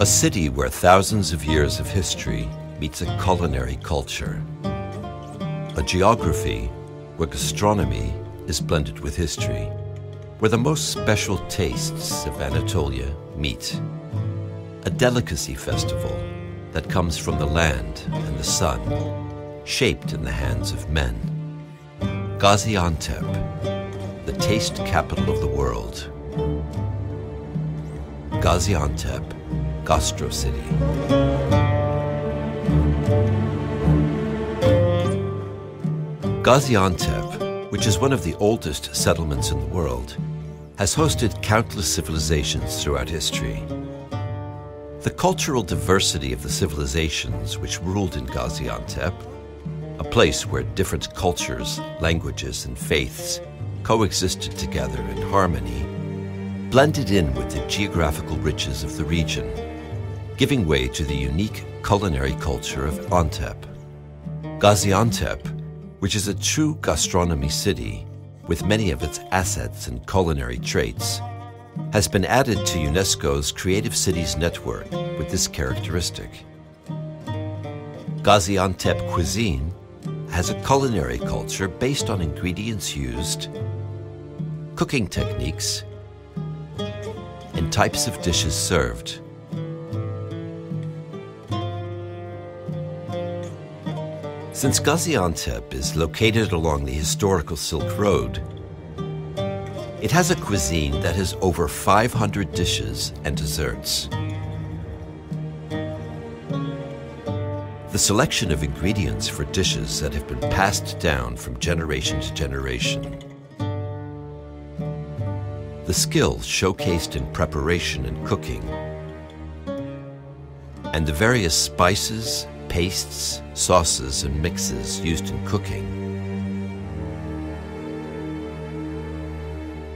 A city where thousands of years of history meets a culinary culture. A geography where gastronomy is blended with history, where the most special tastes of Anatolia meet. A delicacy festival that comes from the land and the sun, shaped in the hands of men. Gaziantep, the taste capital of the world. Gaziantep, Gastro City. Gaziantep, which is one of the oldest settlements in the world, has hosted countless civilizations throughout history. The cultural diversity of the civilizations which ruled in Gaziantep, a place where different cultures, languages, and faiths coexisted together in harmony, blended in with the geographical riches of the region, giving way to the unique culinary culture of Antep. Gaziantep, which is a true gastronomy city with many of its assets and culinary traits, has been added to UNESCO's Creative Cities Network with this characteristic. Gaziantep cuisine has a culinary culture based on ingredients used, cooking techniques, and types of dishes served. Since Gaziantep is located along the historical Silk Road, it has a cuisine that has over 500 dishes and desserts. The selection of ingredients for dishes that have been passed down from generation to generation. The skills showcased in preparation and cooking, and the various spices, pastes, sauces, and mixes used in cooking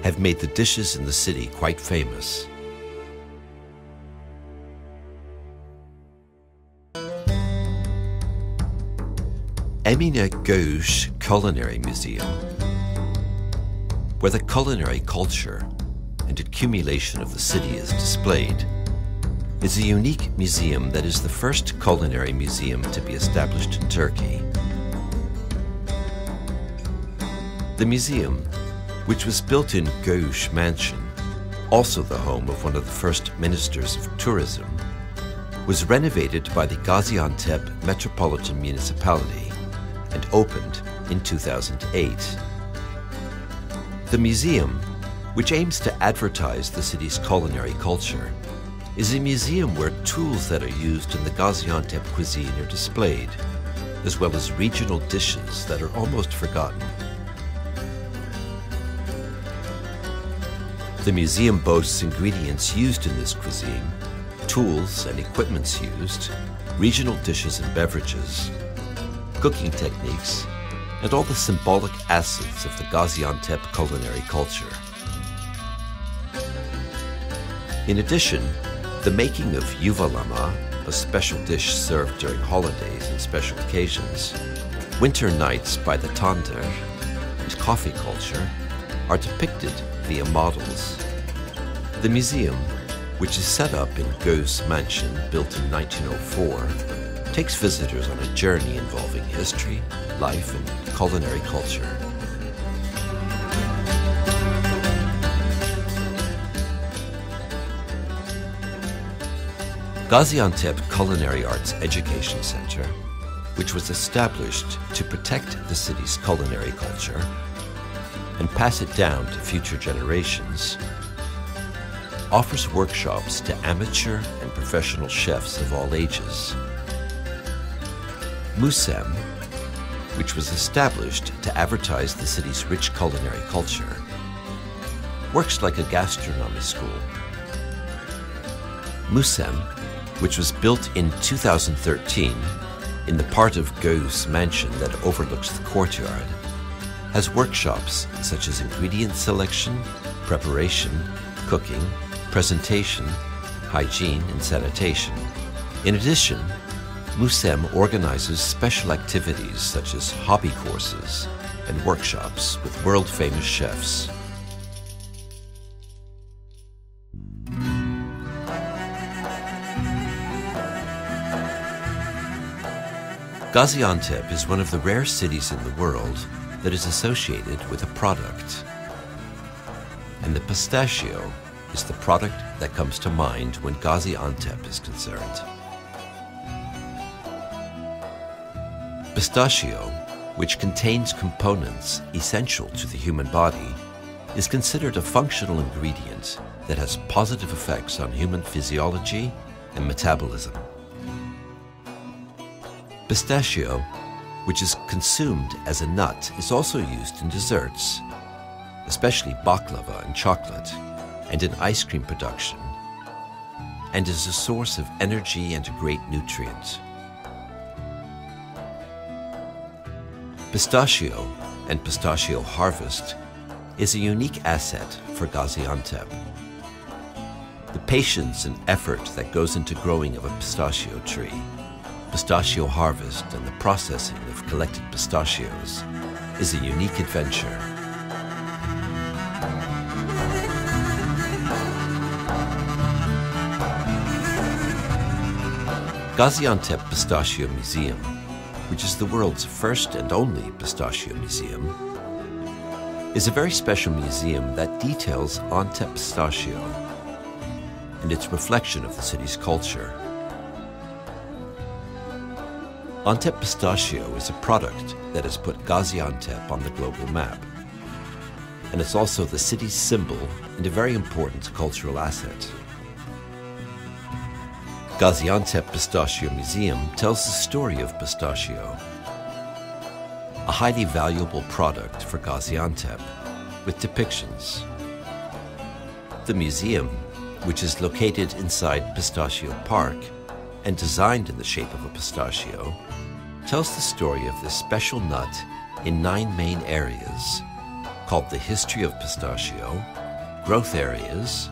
have made the dishes in the city quite famous. Emine Göğüş Culinary Museum, where the culinary culture and accumulation of the city is displayed, is a unique museum that is the first culinary museum to be established in Turkey. The museum, which was built in Göğüş Mansion, also the home of one of the first ministers of tourism, was renovated by the Gaziantep Metropolitan Municipality and opened in 2008. The museum, which aims to advertise the city's culinary culture, is a museum where tools that are used in the Gaziantep cuisine are displayed, as well as regional dishes that are almost forgotten. The museum boasts ingredients used in this cuisine, tools and equipments used, regional dishes and beverages, cooking techniques, and all the symbolic assets of the Gaziantep culinary culture. In addition, the making of yuvalama, a special dish served during holidays and special occasions, winter nights by the tandır, and coffee culture are depicted via models. The museum, which is set up in Göğüş Mansion, built in 1904, takes visitors on a journey involving history, life, and culinary culture. Gaziantep Culinary Arts Education Center, which was established to protect the city's culinary culture and pass it down to future generations, offers workshops to amateur and professional chefs of all ages. Musem, which was established to advertise the city's rich culinary culture, works like a gastronomy school. Musem, which was built in 2013 in the part of Göğüş Mansion that overlooks the courtyard, has workshops such as ingredient selection, preparation, cooking, presentation, hygiene, and sanitation. In addition, Musem organizes special activities such as hobby courses and workshops with world-famous chefs. Gaziantep is one of the rare cities in the world that is associated with a product. And the pistachio is the product that comes to mind when Gaziantep is concerned. Pistachio, which contains components essential to the human body, is considered a functional ingredient that has positive effects on human physiology and metabolism. Pistachio, which is consumed as a nut, is also used in desserts, especially baklava and chocolate, and in ice cream production, and is a source of energy and a great nutrient. Pistachio and pistachio harvest is a unique asset for Gaziantep. The patience and effort that goes into growing of a pistachio tree, pistachio harvest, and the processing of collected pistachios is a unique adventure. Gaziantep Pistachio Museum, which is the world's first and only pistachio museum, is a very special museum that details Antep pistachio and its reflection of the city's culture. Antep pistachio is a product that has put Gaziantep on the global map, and it's also the city's symbol and a very important cultural asset. Gaziantep Pistachio Museum tells the story of pistachio, a highly valuable product for Gaziantep, with depictions. The museum, which is located inside Pistachio Park and designed in the shape of a pistachio, tells the story of this special nut in 9 main areas, called the history of pistachio, growth areas,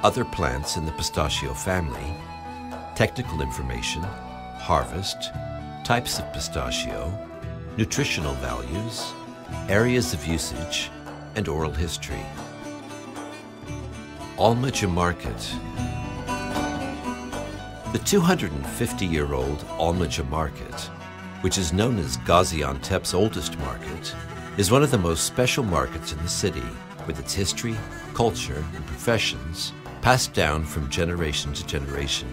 other plants in the pistachio family, technical information, harvest, types of pistachio, nutritional values, areas of usage, and oral history. Almaca Market. The 250-year-old Almaca Market, which is known as Gaziantep's oldest market, is one of the most special markets in the city, with its history, culture, and professions passed down from generation to generation.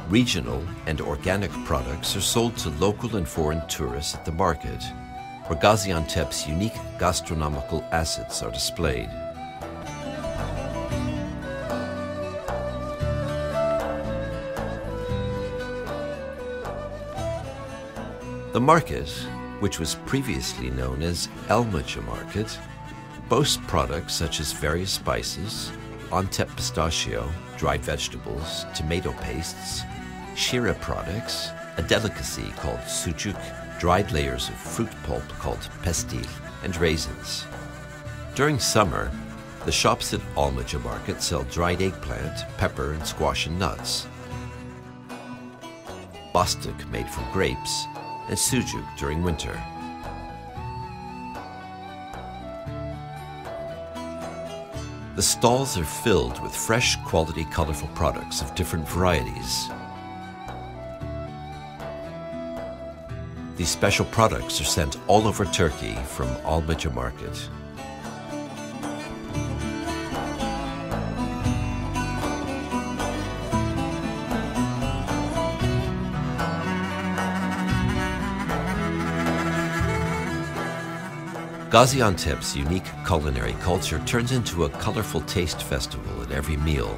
Regional and organic products are sold to local and foreign tourists at the market, where Gaziantep's unique gastronomical assets are displayed. The market, which was previously known as Almaca Market, boasts products such as various spices, Antep pistachio, dried vegetables, tomato pastes, shira products, a delicacy called sucuk, dried layers of fruit pulp called pestil, and raisins. During summer, the shops at Almaca Market sell dried eggplant, pepper, and squash and nuts, bastık made from grapes, and sucuk during winter. The stalls are filled with fresh, quality, colorful products of different varieties. These special products are sent all over Turkey from Almaca Market. Gaziantep's unique culinary culture turns into a colorful taste festival at every meal.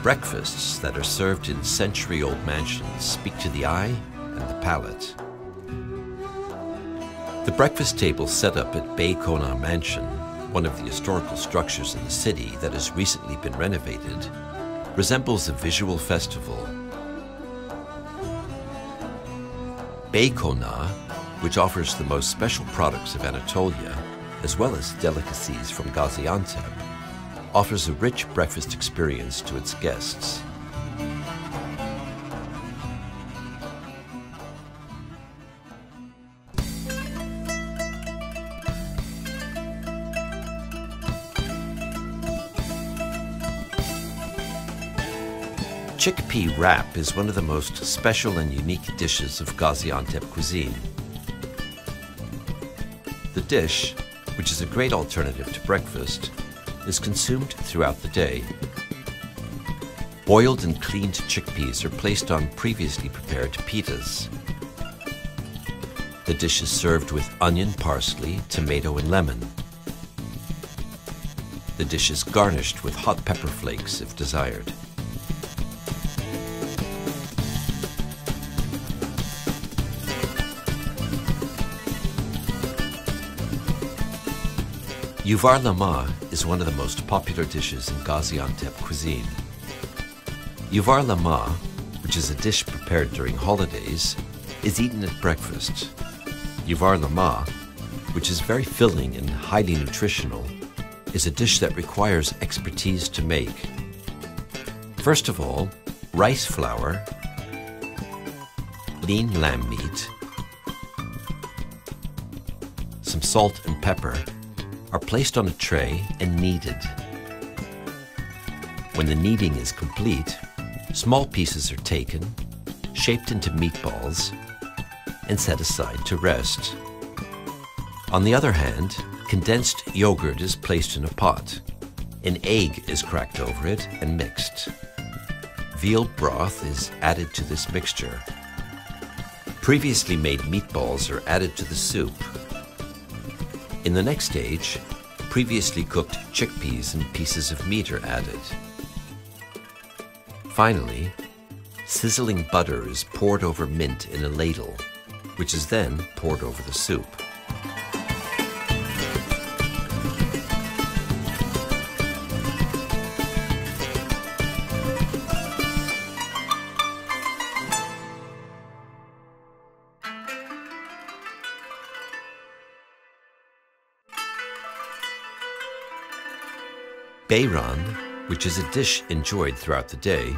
Breakfasts that are served in century-old mansions speak to the eye and the palate. The breakfast table set up at Beykona Mansion, one of the historical structures in the city that has recently been renovated, resembles a visual festival. Beykona, which offers the most special products of Anatolia, as well as delicacies from Gaziantep, offers a rich breakfast experience to its guests. chickpea wrap is one of the most special and unique dishes of Gaziantep cuisine. The dish, which is a great alternative to breakfast, is consumed throughout the day. Boiled and cleaned chickpeas are placed on previously prepared pitas. The dish is served with onion, parsley, tomato, and lemon. The dish is garnished with hot pepper flakes if desired. Yuvarlama is one of the most popular dishes in Gaziantep cuisine. Yuvarlama, which is a dish prepared during holidays, is eaten at breakfast. Yuvarlama, which is very filling and highly nutritional, is a dish that requires expertise to make. First of all, rice flour, lean lamb meat, some salt and pepper are placed on a tray and kneaded. When the kneading is complete, small pieces are taken, shaped into meatballs, and set aside to rest. On the other hand, condensed yogurt is placed in a pot. An egg is cracked over it and mixed. Veal broth is added to this mixture. Previously made meatballs are added to the soup. In the next stage, previously cooked chickpeas and pieces of meat are added. Finally, sizzling butter is poured over mint in a ladle, which is then poured over the soup. Beyran, which is a dish enjoyed throughout the day,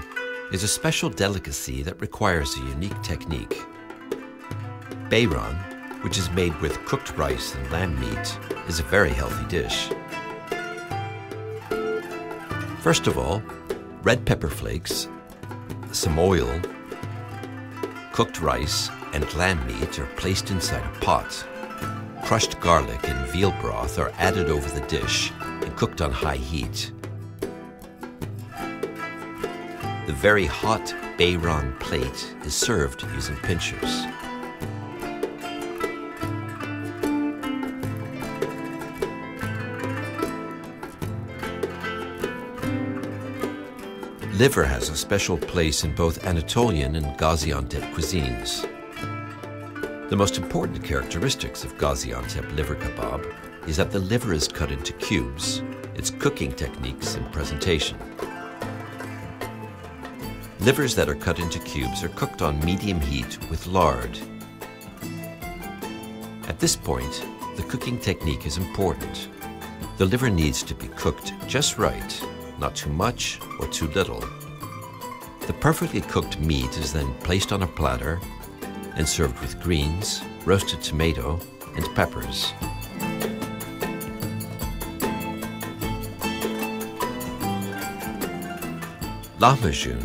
is a special delicacy that requires a unique technique. Beyran, which is made with cooked rice and lamb meat, is a very healthy dish. First of all, red pepper flakes, some oil, cooked rice, and lamb meat are placed inside a pot. Crushed garlic and veal broth are added over the dish and cooked on high heat. The very hot Beyran plate is served using pinchers. Liver has a special place in both Anatolian and Gaziantep cuisines. The most important characteristics of Gaziantep liver kebab is that the liver is cut into cubes, its cooking techniques and presentation. Livers that are cut into cubes are cooked on medium heat with lard. At this point, the cooking technique is important. The liver needs to be cooked just right, not too much or too little. The perfectly cooked meat is then placed on a platter and served with greens, roasted tomato, and peppers. Lahmacun,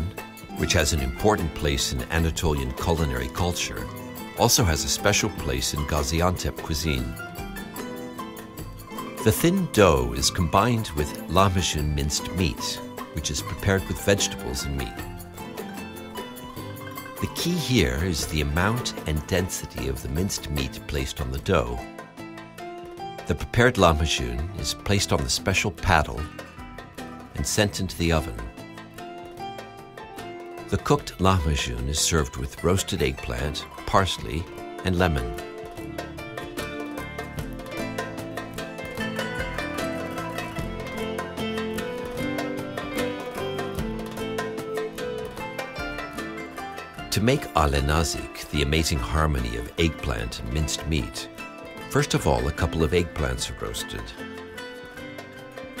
which has an important place in Anatolian culinary culture, also has a special place in Gaziantep cuisine. The thin dough is combined with lahmacun minced meat, which is prepared with vegetables and meat. The key here is the amount and density of the minced meat placed on the dough. The prepared lahmacun is placed on the special paddle and sent into the oven. The cooked lahmacun is served with roasted eggplant, parsley, and lemon. To make ale nazik, the amazing harmony of eggplant and minced meat, first of all, a couple of eggplants are roasted.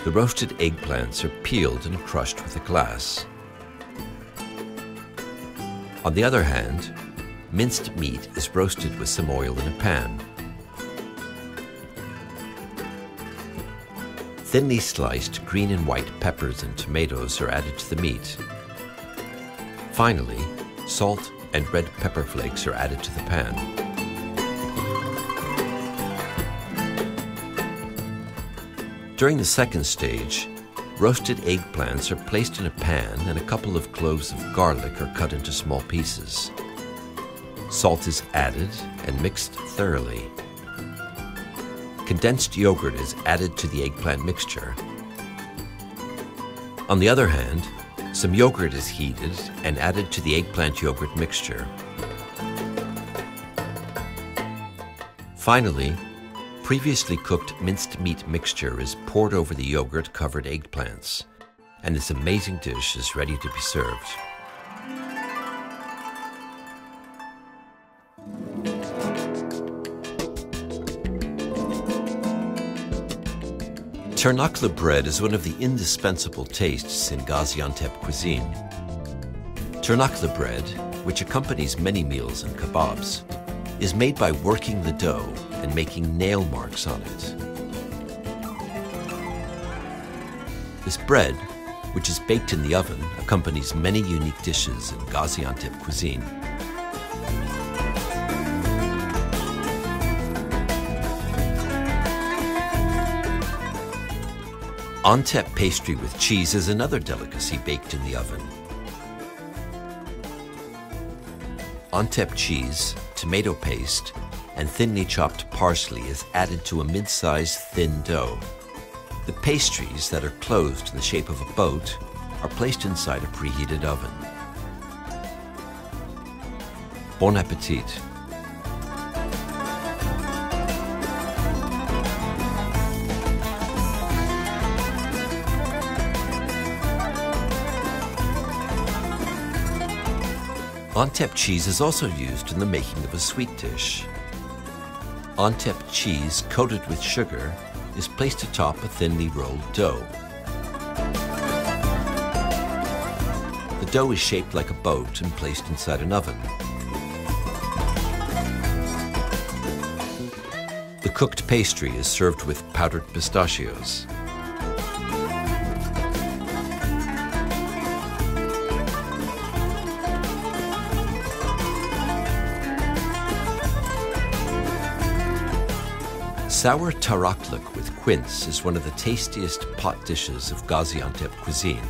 The roasted eggplants are peeled and crushed with a glass. On the other hand, minced meat is roasted with some oil in a pan. Thinly sliced green and white peppers and tomatoes are added to the meat. Finally, salt and red pepper flakes are added to the pan. During the second stage, roasted eggplants are placed in a pan and a couple of cloves of garlic are cut into small pieces. Salt is added and mixed thoroughly. Condensed yogurt is added to the eggplant mixture. On the other hand, some yogurt is heated and added to the eggplant yogurt mixture. Finally, previously cooked minced meat mixture is poured over the yogurt-covered eggplants, and this amazing dish is ready to be served. Tırnaklı bread is one of the indispensable tastes in Gaziantep cuisine. Tırnaklı bread, which accompanies many meals and kebabs, is made by working the dough and making nail marks on it. This bread, which is baked in the oven, accompanies many unique dishes in Gaziantep cuisine. Antep pastry with cheese is another delicacy baked in the oven. Antep cheese, tomato paste, and thinly chopped parsley is added to a mid-sized thin dough. The pastries that are closed in the shape of a boat are placed inside a preheated oven. Bon appetit! Antep cheese is also used in the making of a sweet dish. Antep cheese coated with sugar is placed atop a thinly rolled dough. The dough is shaped like a boat and placed inside an oven. The cooked pastry is served with powdered pistachios. Sour taraklık with quince is one of the tastiest pot dishes of Gaziantep cuisine.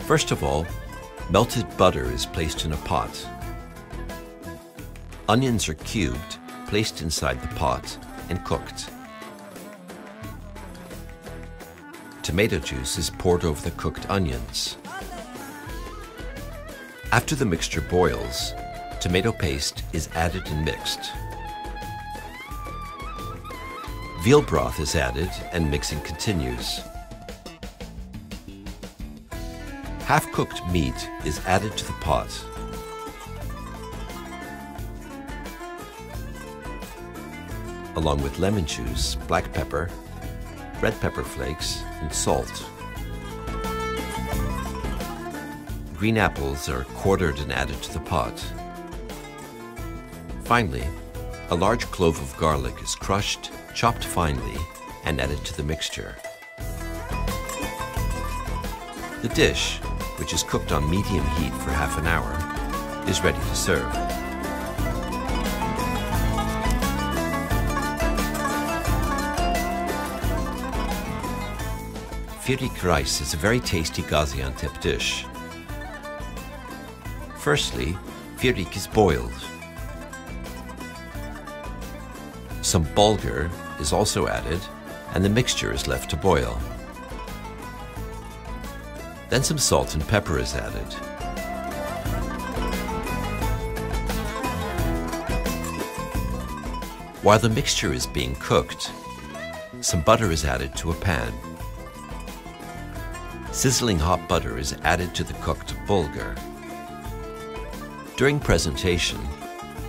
First of all, melted butter is placed in a pot. Onions are cubed, placed inside the pot, and cooked. Tomato juice is poured over the cooked onions. After the mixture boils, tomato paste is added and mixed. Veal broth is added and mixing continues. Half-cooked meat is added to the pot. Along with lemon juice, black pepper, red pepper flakes, and salt. Green apples are quartered and added to the pot. Finally, a large clove of garlic is crushed, chopped finely, and added to the mixture. The dish, which is cooked on medium heat for half an hour, is ready to serve. Firik rice is a very tasty Gaziantep dish. Firstly, firik is boiled. Some bulgur is also added, and the mixture is left to boil. Then some salt and pepper is added. While the mixture is being cooked, some butter is added to a pan. Sizzling hot butter is added to the cooked bulgur. During presentation,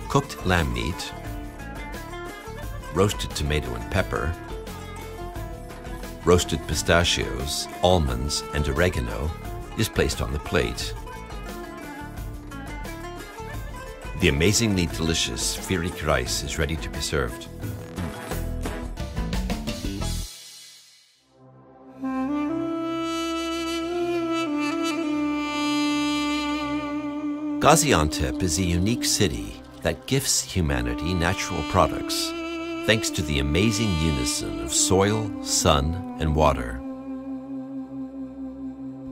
cooked lamb meat, roasted tomato and pepper, roasted pistachios, almonds, and oregano is placed on the plate. The amazingly delicious firik rice is ready to be served. Gaziantep is a unique city that gifts humanity natural products thanks to the amazing unison of soil, sun, and water.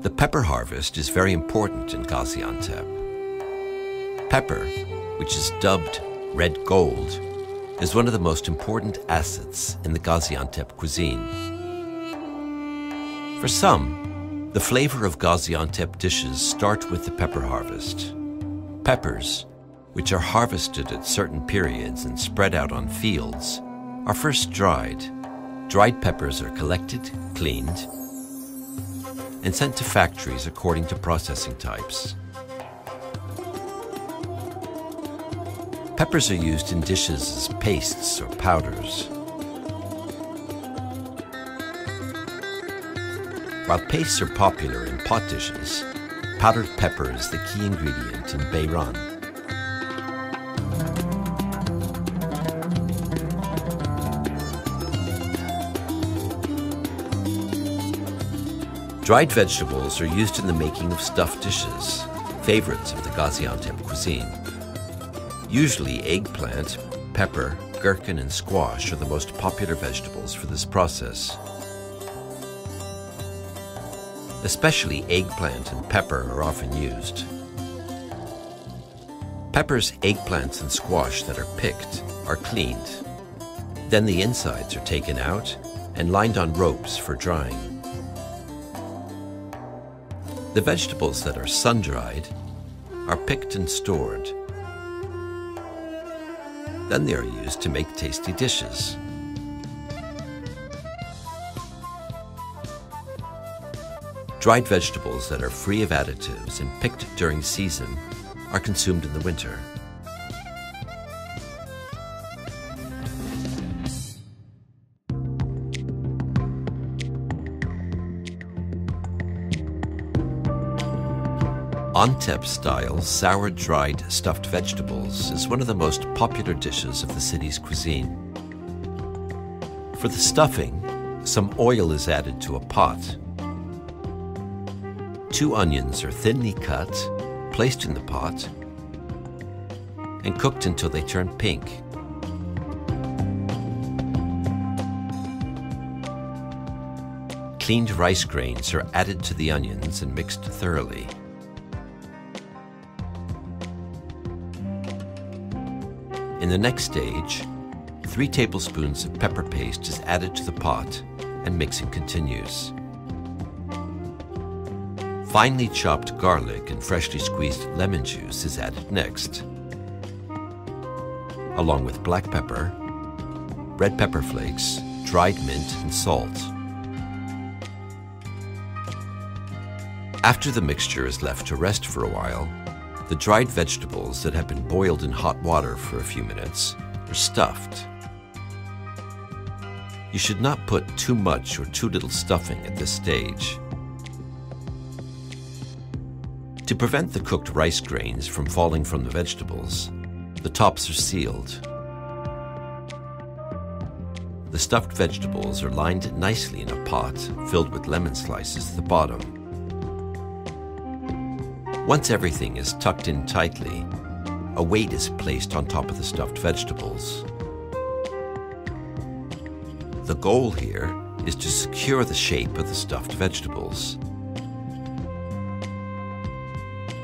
The pepper harvest is very important in Gaziantep. Pepper, which is dubbed red gold, is one of the most important assets in the Gaziantep cuisine. For some, the flavor of Gaziantep dishes start with the pepper harvest. Peppers, which are harvested at certain periods and spread out on fields, are first dried. Dried peppers are collected, cleaned, and sent to factories according to processing types. Peppers are used in dishes as pastes or powders. While pastes are popular in pot dishes, powdered pepper is the key ingredient in beyran. Dried vegetables are used in the making of stuffed dishes, favorites of the Gaziantep cuisine. Usually eggplant, pepper, gherkin, and squash are the most popular vegetables for this process. Especially eggplant and pepper are often used. Peppers, eggplants, and squash that are picked are cleaned. Then the insides are taken out and lined on ropes for drying. The vegetables that are sun-dried are picked and stored. Then they are used to make tasty dishes. Dried vegetables that are free of additives and picked during season are consumed in the winter. Antep-style sour-dried stuffed vegetables is one of the most popular dishes of the city's cuisine. For the stuffing, some oil is added to a pot. 2 onions are thinly cut, placed in the pot, and cooked until they turn pink. Cleaned rice grains are added to the onions and mixed thoroughly. In the next stage, 3 tablespoons of pepper paste is added to the pot and mixing continues. Finely chopped garlic and freshly squeezed lemon juice is added next, along with black pepper, red pepper flakes, dried mint, and salt. After the mixture is left to rest for a while, the dried vegetables that have been boiled in hot water for a few minutes are stuffed. You should not put too much or too little stuffing at this stage. To prevent the cooked rice grains from falling from the vegetables, the tops are sealed. The stuffed vegetables are lined nicely in a pot filled with lemon slices at the bottom. Once everything is tucked in tightly, a weight is placed on top of the stuffed vegetables. The goal here is to secure the shape of the stuffed vegetables.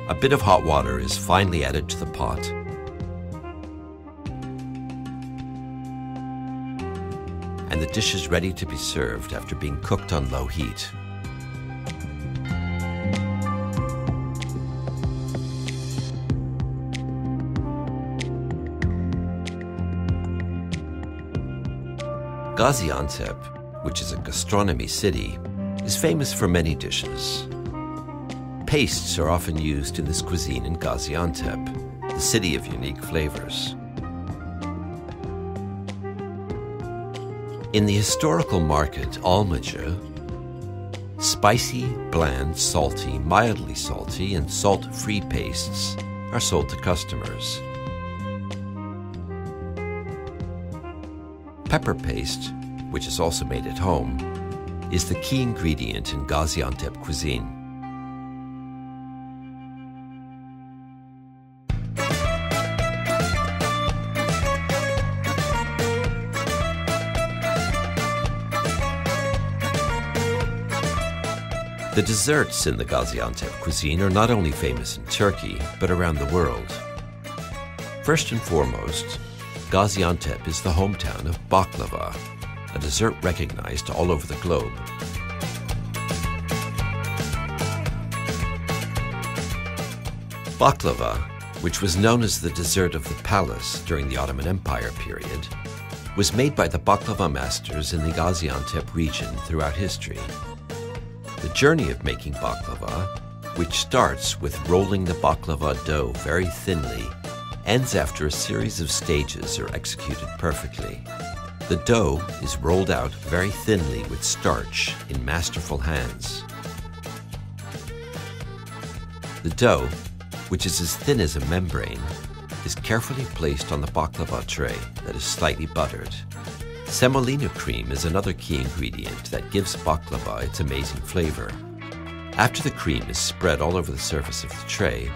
A bit of hot water is finally added to the pot. And the dish is ready to be served after being cooked on low heat. Gaziantep, which is a gastronomy city, is famous for many dishes. Pastes are often used in this cuisine in Gaziantep, the city of unique flavors. In the historical market Almaca, spicy, bland, salty, mildly salty, and salt-free pastes are sold to customers. Pepper paste, which is also made at home, is the key ingredient in Gaziantep cuisine. The desserts in the Gaziantep cuisine are not only famous in Turkey, but around the world. First and foremost, Gaziantep is the hometown of baklava, a dessert recognized all over the globe. Baklava, which was known as the dessert of the palace during the Ottoman Empire period, was made by the baklava masters in the Gaziantep region throughout history. The journey of making baklava, which starts with rolling the baklava dough very thinly, ends after a series of stages are executed perfectly. The dough is rolled out very thinly with starch in masterful hands. The dough, which is as thin as a membrane, is carefully placed on the baklava tray that is slightly buttered. Semolina cream is another key ingredient that gives baklava its amazing flavor. After the cream is spread all over the surface of the tray,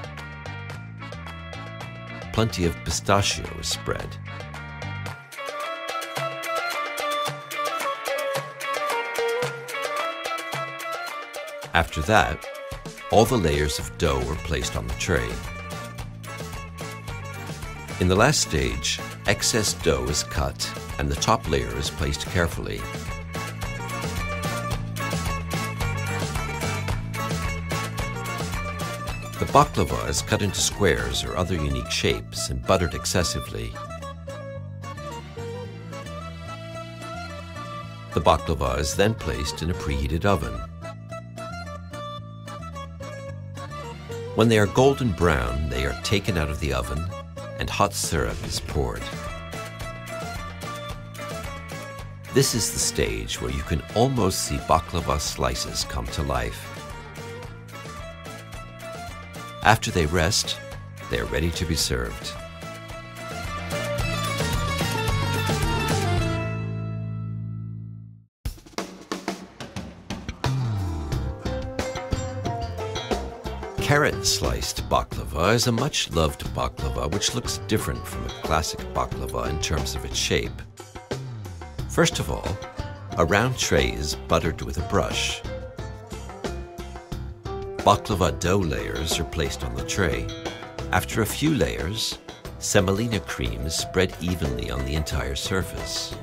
plenty of pistachio is spread. After that, all the layers of dough are placed on the tray. In the last stage, excess dough is cut and the top layer is placed carefully. The baklava is cut into squares or other unique shapes and buttered excessively. The baklava is then placed in a preheated oven. When they are golden brown, they are taken out of the oven and hot syrup is poured. This is the stage where you can almost see baklava slices come to life. After they rest, they are ready to be served. Carrot-sliced baklava is a much-loved baklava which looks different from a classic baklava in terms of its shape. First of all, a round tray is buttered with a brush. Baklava dough layers are placed on the tray. After a few layers, semolina cream is spread evenly on the entire surface.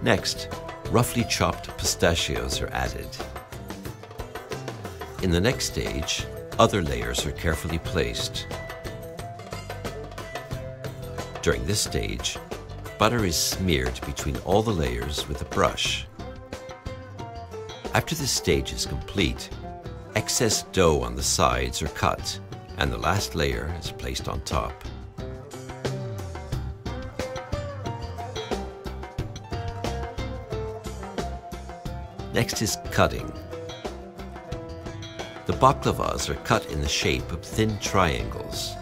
Next, roughly chopped pistachios are added. In the next stage, other layers are carefully placed. During this stage, butter is smeared between all the layers with a brush. After this stage is complete, excess dough on the sides are cut and the last layer is placed on top. Next is cutting. The baklavas are cut in the shape of thin triangles.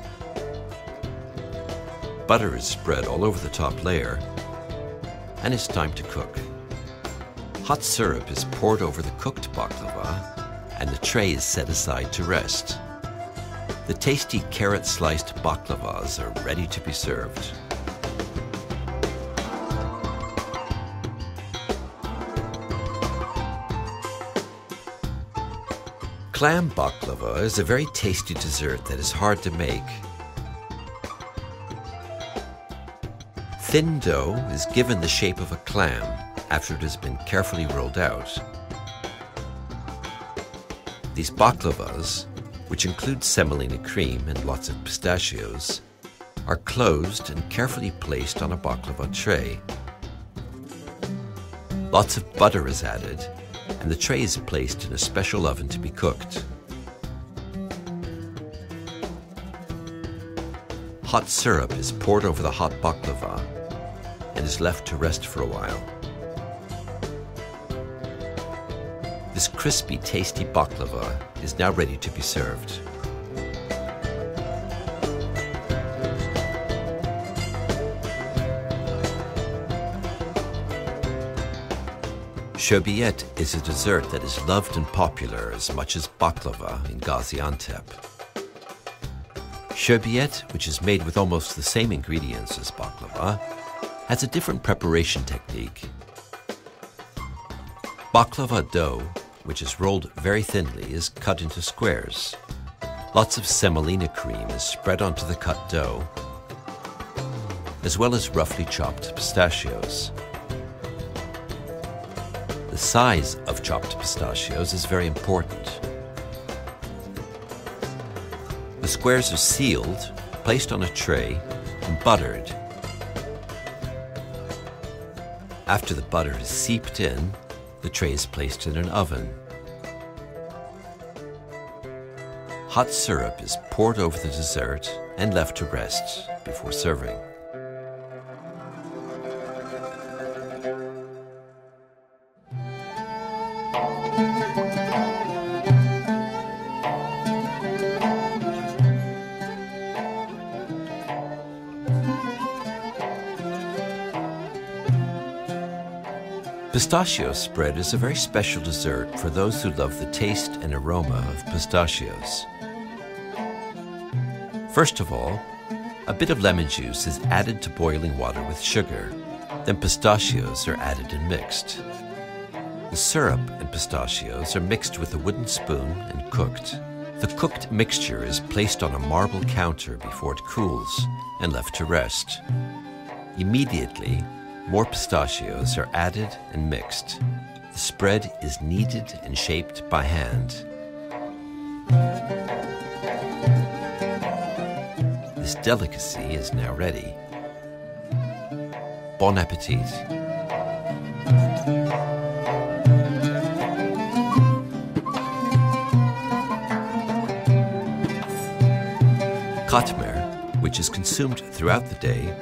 Butter is spread all over the top layer, and it's time to cook. Hot syrup is poured over the cooked baklava, and the tray is set aside to rest. The tasty carrot-sliced baklavas are ready to be served. Clam baklava is a very tasty dessert that is hard to make. Thin dough is given the shape of a clam after it has been carefully rolled out. These baklavas, which include semolina cream and lots of pistachios, are closed and carefully placed on a baklava tray. Lots of butter is added, and the tray is placed in a special oven to be cooked. Hot syrup is poured over the hot baklava and is left to rest for a while. This crispy, tasty baklava is now ready to be served. Şöbiyet is a dessert that is loved and popular as much as baklava in Gaziantep. Şöbiyet, which is made with almost the same ingredients as baklava, has a different preparation technique. Baklava dough, which is rolled very thinly, is cut into squares. Lots of semolina cream is spread onto the cut dough, as well as roughly chopped pistachios. The size of chopped pistachios is very important. The squares are sealed, placed on a tray, and buttered. After the butter is seeped in, the tray is placed in an oven. Hot syrup is poured over the dessert and left to rest before serving. Pistachio spread is a very special dessert for those who love the taste and aroma of pistachios. First of all, a bit of lemon juice is added to boiling water with sugar. Then pistachios are added and mixed. The syrup and pistachios are mixed with a wooden spoon and cooked. The cooked mixture is placed on a marble counter before it cools and left to rest. Immediately, more pistachios are added and mixed. The spread is kneaded and shaped by hand. This delicacy is now ready. Bon appetit! Katmer, which is consumed throughout the day,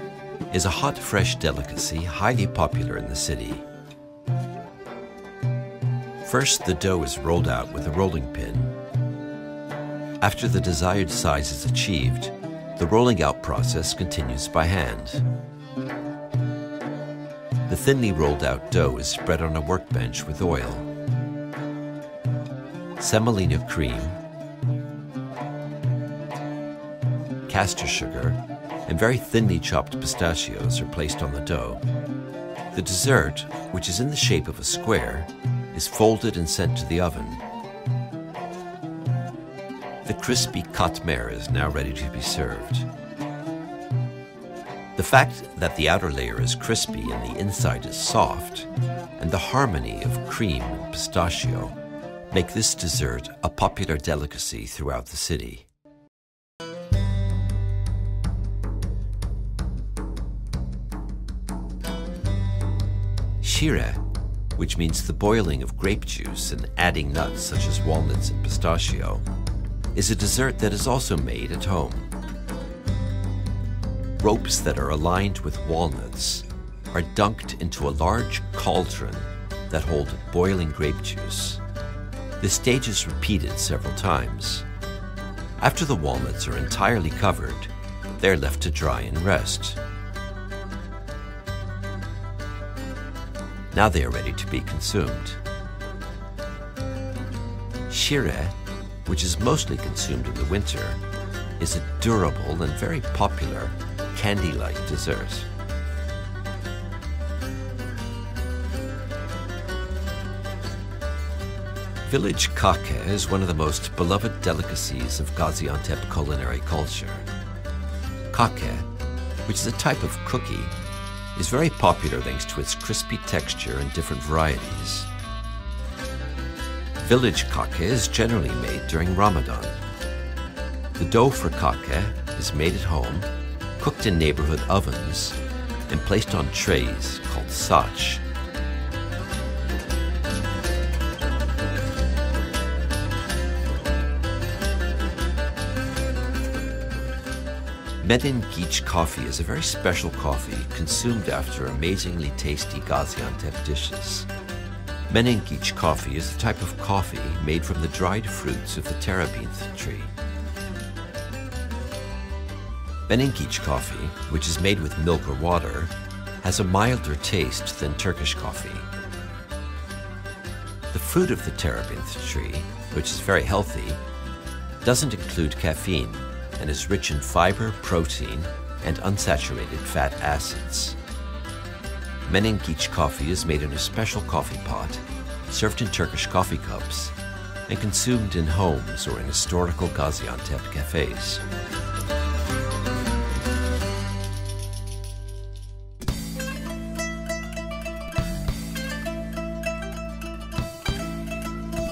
is a hot, fresh delicacy highly popular in the city. First, the dough is rolled out with a rolling pin. After the desired size is achieved, the rolling out process continues by hand. The thinly rolled out dough is spread on a workbench with oil. Semolina cream, castor sugar, and very thinly chopped pistachios are placed on the dough. The dessert, which is in the shape of a square, is folded and sent to the oven. The crispy katmer is now ready to be served. The fact that the outer layer is crispy and the inside is soft, and the harmony of cream and pistachio, make this dessert a popular delicacy throughout the city. Şehir, which means the boiling of grape juice and adding nuts such as walnuts and pistachio, is a dessert that is also made at home. Ropes that are aligned with walnuts are dunked into a large cauldron that hold boiling grape juice. This stage is repeated several times. After the walnuts are entirely covered, they are left to dry and rest. Now they are ready to be consumed. Şehir, which is mostly consumed in the winter, is a durable and very popular candy-like dessert. Village kake is one of the most beloved delicacies of Gaziantep culinary culture. Kake, which is a type of cookie, is very popular thanks to its crispy texture and different varieties. Village kake is generally made during Ramadan. The dough for kake is made at home, cooked in neighborhood ovens, and placed on trays called saç. Menengiç coffee is a very special coffee consumed after amazingly tasty Gaziantep dishes. Menengiç coffee is a type of coffee made from the dried fruits of the terebinth tree. Menengiç coffee, which is made with milk or water, has a milder taste than Turkish coffee. The fruit of the terebinth tree, which is very healthy, doesn't include caffeine and is rich in fiber, protein, and unsaturated fat acids. Menengiç coffee is made in a special coffee pot, served in Turkish coffee cups, and consumed in homes or in historical Gaziantep cafes.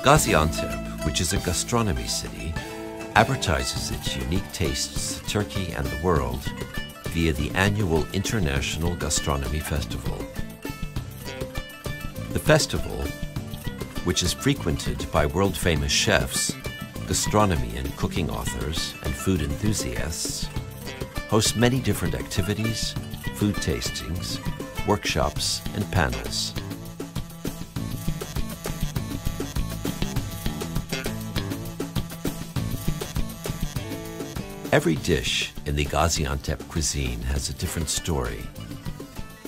Gaziantep, which is a gastronomy city, advertises its unique tastes to Turkey and the world via the annual International Gastronomy Festival. The festival, which is frequented by world-famous chefs, gastronomy and cooking authors, and food enthusiasts, hosts many different activities, food tastings, workshops, and panels. Every dish in the Gaziantep cuisine has a different story.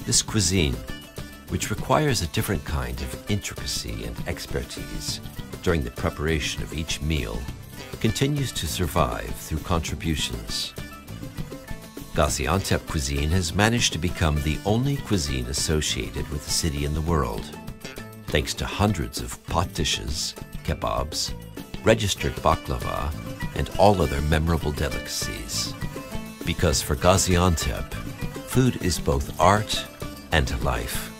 This cuisine, which requires a different kind of intricacy and expertise during the preparation of each meal, continues to survive through contributions. Gaziantep cuisine has managed to become the only cuisine associated with the city in the world, thanks to hundreds of pot dishes, kebabs, registered baklava, and all other memorable delicacies. Because for Gaziantep, food is both art and life.